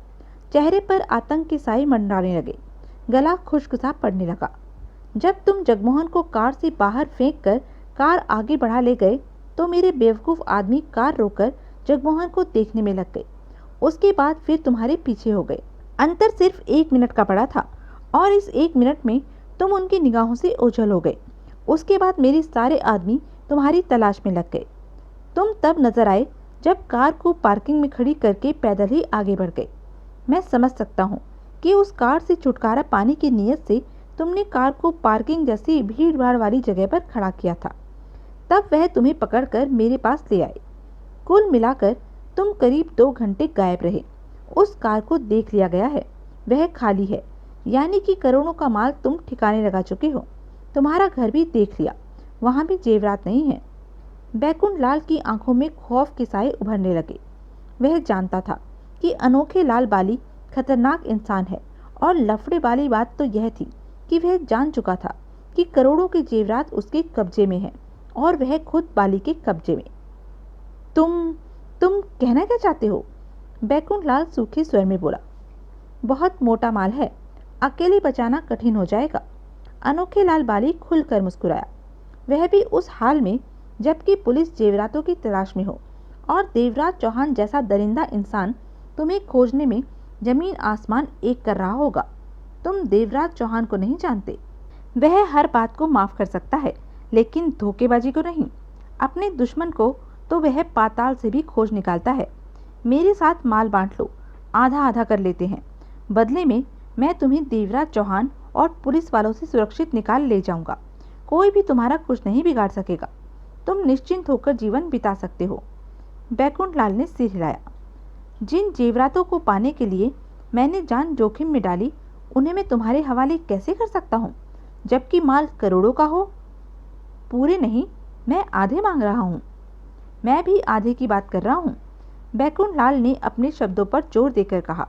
चेहरे पर आतंक के साए मंडराने लगे। गला खुश्क सा पड़ने लगा। जब तुम जगमोहन को कार से बाहर फेंक कर कार आगे बढ़ा ले गए तो मेरे बेवकूफ़ आदमी कार रोककर जगमोहन को देखने में लग गए। उसके बाद फिर तुम्हारे पीछे हो गए। अंतर सिर्फ 1 मिनट का पड़ा था और इस 1 मिनट में तुम उनकी निगाहों से ओझल हो गए। उसके बाद मेरे सारे आदमी तुम्हारी तलाश में लग गए। तुम तब नजर आए जब कार को पार्किंग में खड़ी करके पैदल ही आगे बढ़ गए। मैं समझ सकता हूँ कि उस कार से छुटकारा पाने की नीयत से तुमने कार को पार्किंग जैसी भीड़ भाड़ वाली जगह पर खड़ा किया था। तब वह तुम्हें पकड़कर मेरे पास ले आए। कुल मिलाकर तुम करीब 2 घंटे गायब रहे। उस कार को देख लिया गया है, वह खाली है, यानी कि करोड़ों का माल तुम ठिकाने लगा चुके हो। तुम्हारा घर भी देख लिया, वहाँ भी जेवरात नहीं है। बैकुंठ लाल की आंखों में खौफ के साए उभरने लगे। वह जानता था कि अनोखे लाल बाली खतरनाक इंसान है और लफड़े वाली बात तो यह थी कि वह जान चुका था कि करोड़ों के जेवरात उसके कब्जे में हैं और वह खुद बाली के कब्जे में। तुम तुम कहना क्या चाहते हो? बैकुंठ लाल सूखे स्वर में बोला। बहुत मोटा माल है, अकेले बचाना कठिन हो जाएगा। अनोखे लाल बाली खुलकर मुस्कुराया, वह भी उस हाल में जबकि पुलिस जेवरातों की तलाश में हो और देवराज चौहान जैसा दरिंदा इंसान तुम्हें खोजने में जमीन आसमान एक कर रहा होगा। तुम देवराज चौहान को नहीं जानते। वह हर बात को माफ कर सकता है, लेकिन धोखेबाजी को नहीं। अपने दुश्मन को तो वह पाताल से भी खोज निकालता है। मेरे साथ माल बांट लो, आधा आधा कर लेते हैं। बदले में मैं तुम्हें देवराज चौहान और पुलिस वालों से सुरक्षित निकाल ले जाऊंगा। कोई भी तुम्हारा कुछ नहीं बिगाड़ सकेगा। तुम निश्चिंत होकर जीवन बिता सकते हो। बैकुंठ लाल ने सिर हिलाया। जिन जेवरातों को पाने के लिए मैंने जान जोखिम में डाली, उन्हें मैं तुम्हारे हवाले कैसे कर सकता हूँ, जबकि माल करोड़ों का हो? पूरे नहीं, मैं आधे मांग रहा हूँ। मैं भी आधे की बात कर रहा हूँ। बैकुंठ लाल ने अपने शब्दों पर जोर देकर कहा।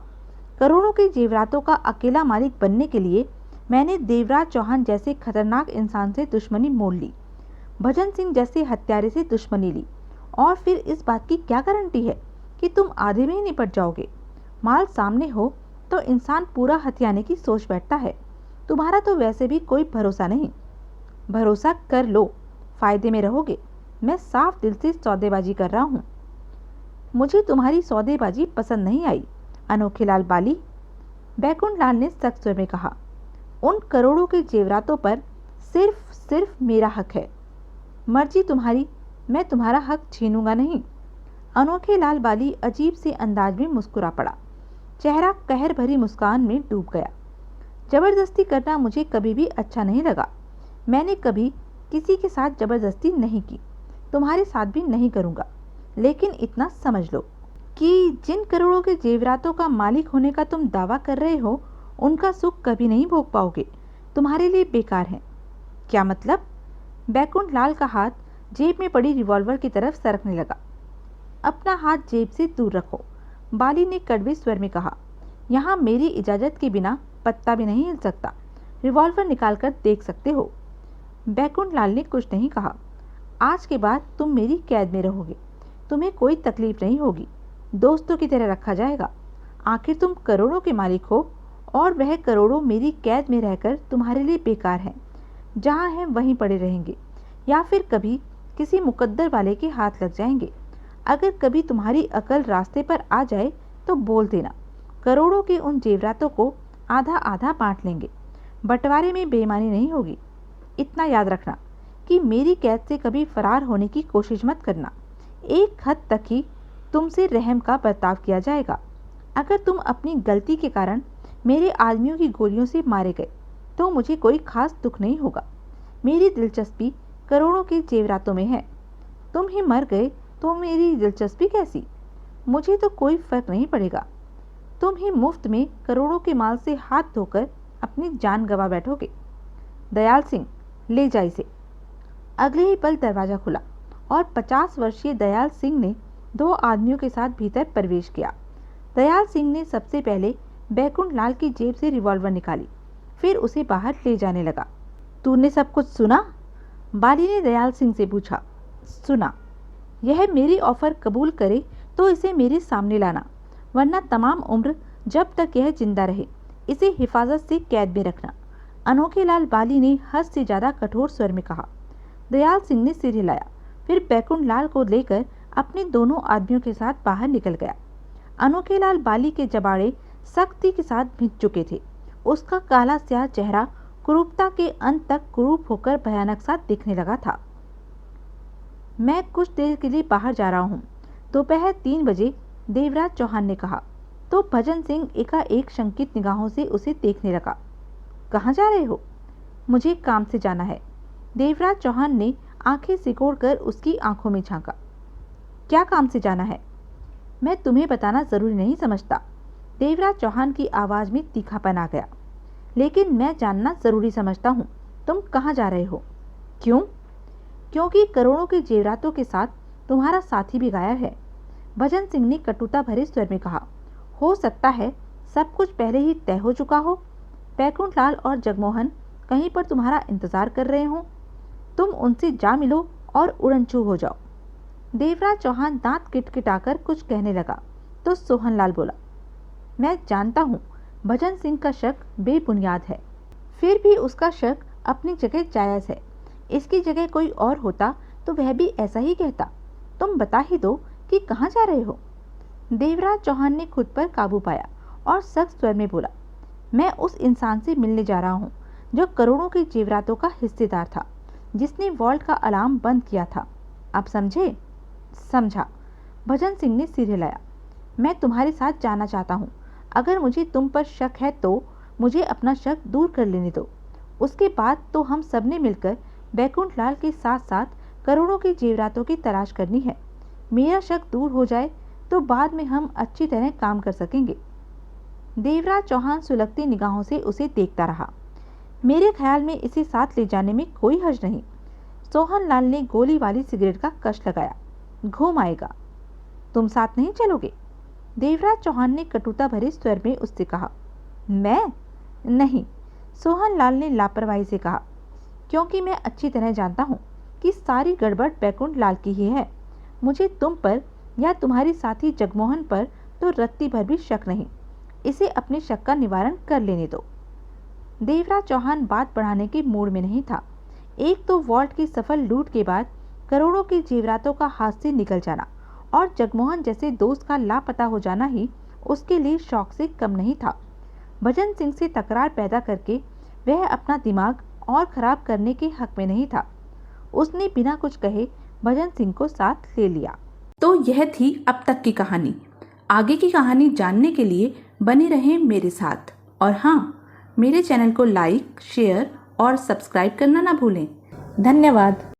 करोड़ों के जेवरातों का अकेला मालिक बनने के लिए मैंने देवराज चौहान जैसे खतरनाक इंसान से दुश्मनी मोल ली, भजन सिंह जैसे हत्यारे से दुश्मनी ली, और फिर इस बात की क्या गारंटी है कि तुम आधे में ही निपट जाओगे? माल सामने हो तो इंसान पूरा हथियाने की सोच बैठता है। तुम्हारा तो वैसे भी कोई भरोसा नहीं। भरोसा कर लो, फायदे में रहोगे। मैं साफ दिल से सौदेबाजी कर रहा हूँ। मुझे तुम्हारी सौदेबाजी पसंद नहीं आई, अनोखे लाल बाली, बैकुंठ लाल ने सख्त स्वर में कहा। उन करोड़ों के जेवरातों पर सिर्फ मेरा हक है। मर्जी तुम्हारी, मैं तुम्हारा हक छीनूंगा नहीं। अनोखे लाल बाली अजीब से अंदाज में मुस्कुरा पड़ा। चेहरा कहर भरी मुस्कान में डूब गया। जबरदस्ती करना मुझे कभी भी अच्छा नहीं लगा। मैंने कभी किसी के साथ जबरदस्ती नहीं की, तुम्हारे साथ भी नहीं करूंगा। लेकिन इतना समझ लो कि जिन करोड़ों के जेवरातों का मालिक होने का तुम दावा कर रहे हो, उनका सुख कभी नहीं भोग पाओगे। तुम्हारे लिए बेकार है। क्या मतलब? बैकुंठ लाल का हाथ जेब में पड़ी रिवॉल्वर की तरफ सरकने लगा। अपना हाथ जेब से दूर रखो, बाली ने कड़वे स्वर में कहा। यहाँ मेरी इजाज़त के बिना पत्ता भी नहीं हिल सकता। रिवॉल्वर निकालकर देख सकते हो। बैकुंठ लाल ने कुछ नहीं कहा। आज के बाद तुम मेरी कैद में रहोगे। तुम्हें कोई तकलीफ नहीं होगी। दोस्तों की तरह रखा जाएगा। आखिर तुम करोड़ों के मालिक हो और वह करोड़ों मेरी कैद में रहकर तुम्हारे लिए बेकार हैं। जहाँ हैं वहीं पड़े रहेंगे, या फिर कभी किसी मुकद्दर वाले के हाथ लग जाएंगे। अगर कभी तुम्हारी अकल रास्ते पर आ जाए तो बोल देना। करोड़ों के उन जेवरातों को आधा आधा बांट लेंगे। बंटवारे में बेईमानी नहीं होगी। इतना याद रखना कि मेरी कैद से कभी फरार होने की कोशिश मत करना। एक हद तक ही तुमसे रहम का बर्ताव किया जाएगा। अगर तुम अपनी गलती के कारण मेरे आदमियों की गोलियों से मारे गए तो मुझे कोई खास दुख नहीं होगा। मेरी दिलचस्पी करोड़ों के जेवरातों में है। तुम ही मर गए तो मेरी दिलचस्पी कैसी? मुझे तो कोई फर्क नहीं पड़ेगा। तुम ही मुफ्त में करोड़ों के माल से हाथ धोकर अपनी जान गंवा बैठोगे। दयाल सिंह, ले जा इसे। अगले ही पल दरवाजा खुला और 50 वर्षीय दयाल सिंह ने 2 आदमियों के साथ भीतर प्रवेश किया। दयाल सिंह ने सबसे पहले बैकुंठ लाल की जेब से रिवॉल्वर निकाली, फिर उसे बाहर ले जाने लगा। तूने सब कुछ सुना? बाली ने दयाल सिंह से पूछा। सुना। यह मेरी ऑफर कबूल करे तो इसे मेरे सामने लाना, वरना तमाम उम्र जब तक यह जिंदा रहे इसे हिफाजत से कैद में रखना, अनोखे लाल बाली ने हद से ज़्यादा कठोर स्वर में कहा। दयाल सिंह ने सिर हिलाया, फिर बैकुंठ लाल को लेकर अपने दोनों आदमियों के साथ बाहर निकल गया। अनोखे लाल बाली के जबाड़े सख्ती के साथ भिंच चुके थे। उसका काला स्याह चेहरा कुरूपता के अंत तक कुरूप होकर भयानक सा दिखने लगा था। मैं कुछ देर के लिए बाहर जा रहा हूँ, दोपहर 3 बजे, देवराज चौहान ने कहा। तो भजन सिंह एकाएक शंकित निगाहों से उसे देखने लगा। कहाँ जा रहे हो? मुझे काम से जाना है। देवराज चौहान ने आंखें सिकोड़कर उसकी आंखों में झांका। क्या काम से जाना है? मैं तुम्हें बताना जरूरी नहीं समझता। देवराज चौहान की आवाज़ में तीखापन आ गया। लेकिन मैं जानना जरूरी समझता हूँ। तुम कहाँ जा रहे हो? क्यों? क्योंकि करोड़ों के जेवरातों के साथ तुम्हारा साथी भी गायब है, भजन सिंह ने कटुता भरे स्वर में कहा। हो सकता है सब कुछ पहले ही तय हो चुका हो। बैकुंठ लाल और जगमोहन कहीं पर तुम्हारा इंतजार कर रहे हों। तुम उनसे जा मिलो और उड़नछू हो जाओ। देवराज चौहान दांत किटकिटाकर कुछ कहने लगा तो सोहनलाल बोला, मैं जानता हूँ भजन सिंह का शक बेबुनियाद है, फिर भी उसका शक अपनी जगह जायज़ है। इसकी जगह कोई और होता तो वह भी ऐसा ही कहता। तुम बता ही दो कि कहाँ जा रहे हो। देवराज चौहान ने खुद पर काबू पाया और सख्त स्वर में बोला, मैं उस इंसान से मिलने जा रहा हूँ जो करोड़ों के जेवरातों का हिस्सेदार था, जिसने वॉल्ट का अलार्म बंद किया था। आप समझे? समझा। भजन सिंह ने सिर हिलाया। मैं तुम्हारे साथ जाना चाहता हूँ। अगर मुझे तुम पर शक है तो मुझे अपना शक दूर कर लेने दो। उसके बाद तो हम सब ने मिलकर बैकुंठ लाल के साथ साथ करोड़ों के जेवरातों की तलाश करनी है। मेरा शक दूर हो जाए तो बाद में हम अच्छी तरह काम कर सकेंगे। देवराज चौहान सुलगती निगाहों से उसे देखता रहा। मेरे ख्याल में इसे साथ ले जाने में कोई हर्ज नहीं। सोहनलाल ने गोली वाली सिगरेट का कश लगाया। घूम आएगा। तुम साथ नहीं चलोगे? देवराज चौहान ने कटुता भरे स्वर में उससे कहा। मैं नहीं, सोहनलाल ने लापरवाही से कहा, क्योंकि मैं अच्छी तरह जानता हूँ कि सारी गड़बड़ बैकुंठ लाल की ही है। मुझे तुम पर या तुम्हारी साथी जगमोहन पर तो रत्ती भर भी शक नहीं। इसे अपने शक का निवारण कर लेने दो। देवराज चौहान बात बढ़ाने के मूड में नहीं था। एक तो वॉल्ट की सफल लूट के बाद करोड़ों के जेवरातों का हाथ से निकल जाना और जगमोहन जैसे दोस्त का लापता हो जाना ही उसके लिए शौक से कम नहीं था। भजन सिंह से तकरार पैदा करके वह अपना दिमाग और खराब करने के हक में नहीं था। उसने बिना कुछ कहे भजन सिंह को साथ ले लिया। तो यह थी अब तक की कहानी। आगे की कहानी जानने के लिए बने रहें मेरे साथ। और हाँ, मेरे चैनल को लाइक, शेयर और सब्सक्राइब करना ना भूलें। धन्यवाद।